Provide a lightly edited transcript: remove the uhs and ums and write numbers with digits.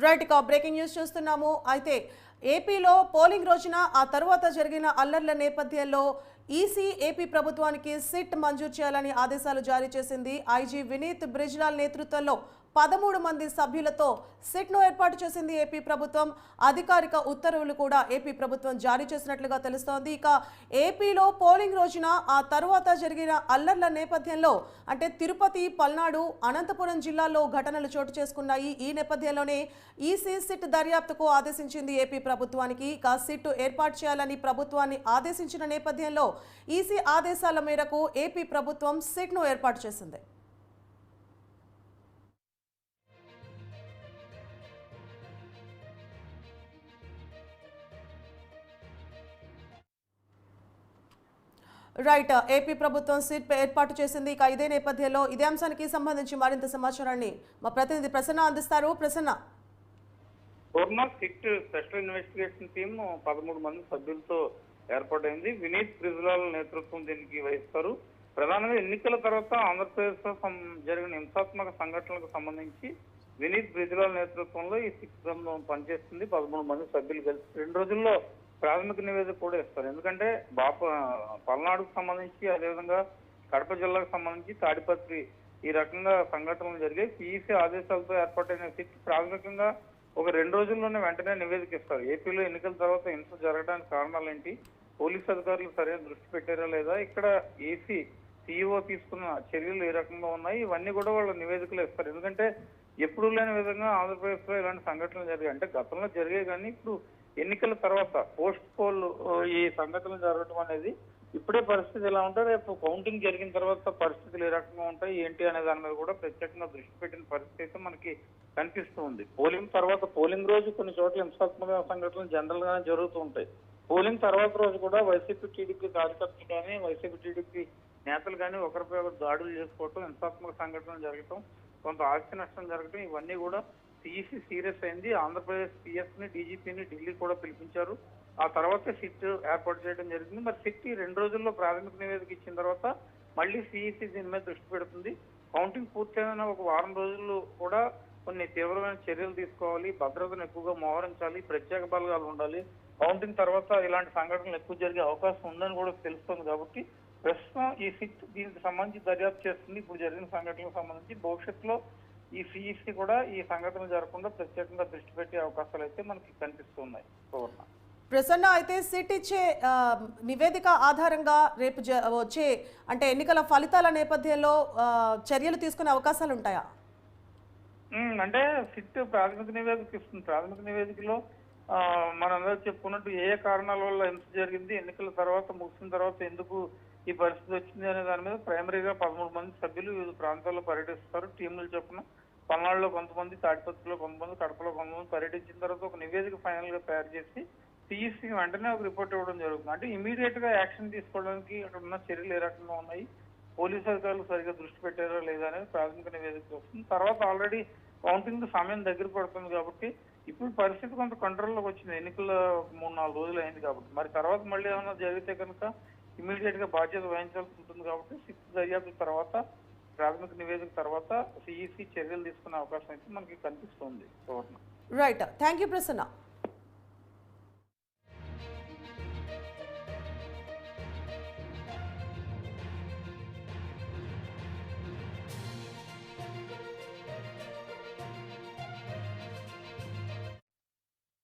Right, ఇక breaking news చూస్తున్నాము. అయితే ఏపీలో పోలింగ్ రోజున ఆ తర్వాత జరిగిన అల్లర్ల నేపథ్యంలో ఈసీ ఏపీ ప్రభుత్వానికి సిట్ మంజూరు చేయాలని ఆదేశాలు జారీ చేసింది. ఐజీ వినీత్ బ్రిజ్లాల్ నేతృత్వంలో 13 మంది సభ్యులతో సిట్ను ఏర్పాటు చేసింది ఏపీ ప్రభుత్వం. అధికారిక ఉత్తర్వులు కూడా ఏపీ ప్రభుత్వం జారీ చేసినట్లుగా తెలుస్తోంది. ఇక ఏపీలో పోలింగ్ రోజున ఆ తర్వాత జరిగిన అల్లర్ల నేపథ్యంలో అంటే తిరుపతి, పల్నాడు, అనంతపురం జిల్లాల్లో ఘటనలు చోటు చేసుకున్నాయి. ఈ నేపథ్యంలోనే ఈసీ సిట్ దర్యాప్తుకు ఆదేశించింది ఏపీ ప్రభుత్వానికి. ఇక సిట్ ఏర్పాటు చేయాలని ప్రభుత్వాన్ని ఆదేశించిన నేపథ్యంలో ఈసీ ఆదేశాల మేరకు ఏపీ ప్రభుత్వం సిట్ను ఏర్పాటు చేసింది. రైట్, ఏపీ ప్రభుత్వం సిట్ ఏర్పాటు చేసింది. ఇక ఇదే నేపథ్యంలో ఇదే అంశానికి సంబంధించి మరింత సమాచారాన్ని మా ప్రతినిధి ప్రసన్న అందిస్తారు. Prasanna. SIT special investigation team 13 మంది సభ్యులతో ఏర్పాటైంది. వినీత్ బ్రిజ్లాల్ నేతృత్వం దీనికి వహిస్తారు. ప్రధానంగా ఎన్నికల తర్వాత ఆంధ్రప్రదేశ్ లో జరిగిన హింసాత్మక సంఘటనలకు సంబంధించి వినీత్ బ్రిజ్లాల్ నేతృత్వంలో ఈ సిట్ బృందం పనిచేస్తుంది. 13 మంది సభ్యులు కలిసి 2 రోజుల్లో ప్రాథమిక నివేదిక కూడా ఇస్తారు. ఎందుకంటే పల్నాడుకు సంబంధించి, అదేవిధంగా కడప జిల్లాకు సంబంధించి తాడిపత్రి ఈ రకంగా సంఘటనలు జరిగాయి. పిఈసీ ఆదేశాలతో ఏర్పాటైన సిట్ ప్రాథమికంగా ఒక 2 రోజుల్లోనే వెంటనే నివేదిక ఇస్తారు. ఏపీలో ఎన్నికల తర్వాత హింస జరగడానికి కారణాలు ఏంటి, పోలీసు అధికారులు సరైన దృష్టి పెట్టారా లేదా, ఇక్కడ ఏసీ సీఈఓ తీసుకున్న చర్యలు ఏ రకంగా ఉన్నాయి, ఇవన్నీ కూడా వాళ్ళు నివేదికలు ఇస్తారు. ఎందుకంటే ఎప్పుడు లేని విధంగా ఆంధ్రప్రదేశ్ లో ఇలాంటి సంఘటనలు జరిగాయి. అంటే గతంలో జరిగాయి కానీ ఇప్పుడు ఎన్నికల తర్వాత పోస్ట్ పోల్ ఈ సంఘటనలు జరగడం అనేది ఇప్పుడే పరిస్థితి ఎలా ఉంటాయి, రేపు కౌంటింగ్ జరిగిన తర్వాత పరిస్థితులు ఏ రకంగా ఉంటాయి ఏంటి అనే దాని మీద కూడా ప్రత్యేకంగా దృష్టి పెట్టిన పరిస్థితి అయితే మనకి కనిపిస్తూ ఉంది. పోలింగ్ తర్వాత పోలింగ్ రోజు కొన్ని చోట్ల హింసాత్మక సంఘటనలు జనరల్ గానే జరుగుతూ ఉంటాయి. పోలింగ్ తర్వాత రోజు కూడా వైసీపీ టీడీపీ కార్యకర్తలు కానీ వైసీపీ టీడీపీ నేతలు కానీ ఒకరిపై ఒకరు దాడులు చేసుకోవటం, హింసాత్మక సంఘటనలు జరగటం, కొంత ఆస్తి నష్టం జరగటం, ఇవన్నీ కూడా సిఈసీ సీరియస్ అయింది. ఆంధ్రప్రదేశ్ పిఎస్ ని, డీజీపీని ఢిల్లీ కూడా పిలిపించారు. ఆ తర్వాత సిట్ ఏర్పాటు చేయడం జరిగింది. మరి సిట్ 2 రోజుల్లో ప్రాథమిక నివేదిక ఇచ్చిన తర్వాత మళ్ళీ సిఈసీ దీని మీద దృష్టి పెడుతుంది. కౌంటింగ్ పూర్తయిన ఒక వారం రోజుల్లో కూడా కొన్ని తీవ్రమైన చర్యలు తీసుకోవాలి, భద్రతను ఎక్కువగా మోహరించాలి, ప్రత్యేక బలగాలు ఉండాలి. కౌంటింగ్ తర్వాత ఇలాంటి సంఘటనలు ఎక్కువ జరిగే అవకాశం ఉందని కూడా తెలుస్తుంది. కాబట్టి ప్రస్తుతం ఈ సిట్ దీనికి సంబంధించి దర్యాప్తు చేస్తుంది. ఇప్పుడు జరిగిన సంఘటనలకు సంబంధించి భవిష్యత్తులో ఈ సిఈసీ కూడా ఈ సంఘటనలు జరగకుండా ప్రత్యేకంగా దృష్టి పెట్టే అవకాశాలు అయితే మనకి కనిపిస్తున్నాయి. ప్రసన్న, అయితే సిట్ ఇచ్చే నివేదిక ఆధారంగా రేపు వచ్చే అంటే ఎన్నికల ఫలితాల నేపథ్యంలో చర్యలు తీసుకునే అవకాశాలు ఉంటాయా? అంటే సిట్ ప్రాథమిక నివేదిక ఇస్తుంది. ప్రాథమిక నివేదికలో మనందరూ చెప్పుకున్నట్టు ఏ కారణాల వల్ల హింస జరిగింది, ఎన్నికల తర్వాత ముగిసిన తర్వాత ఎందుకు ఈ పరిస్థితి వచ్చింది అనే దాని మీద ప్రైమరీగా 13 మంది సభ్యులు వివిధ ప్రాంతాల్లో పర్యటిస్తారు. టీములు చొప్పున పల్నాడులో కొంతమంది, తాడిపత్రిలో కొంతమంది, కడపలో కొంతమంది పర్యటించిన తర్వాత ఒక నివేదిక ఫైనల్ గా తయారు చేసి సిఈసీకి వెంటనే ఒక రిపోర్ట్ ఇవ్వడం జరుగుతుంది. అంటే ఇమీడియట్ గా యాక్షన్ తీసుకోవడానికి అక్కడ ఉన్న చర్యలు ఏ రకంగా ఉన్నాయి, పోలీసు అధికారులు సరిగ్గా దృష్టి పెట్టారా లేదా అనేది ప్రాథమిక నివేదిక వస్తుంది. తర్వాత ఆల్రెడీ కౌంటింగ్ సమయం దగ్గర పడుతుంది కాబట్టి ఇప్పుడు పరిస్థితి కొంత కంట్రోల్లోకి వచ్చింది. ఎన్నికల 3-4 రోజులు అయింది కాబట్టి మరి తర్వాత మళ్ళీ ఏమైనా జరిగితే కనుక ఇమీడియట్ గా బాధ్యత వహించాల్సి ఉంటుంది. కాబట్టి సిట్ దర్యాప్తు తర్వాత ప్రాథమిక నివేదిక తర్వాత సిఈసీ చర్యలు తీసుకునే అవకాశం అయితే మనకి కనిపిస్తుంది. Right, thank you Prasanna.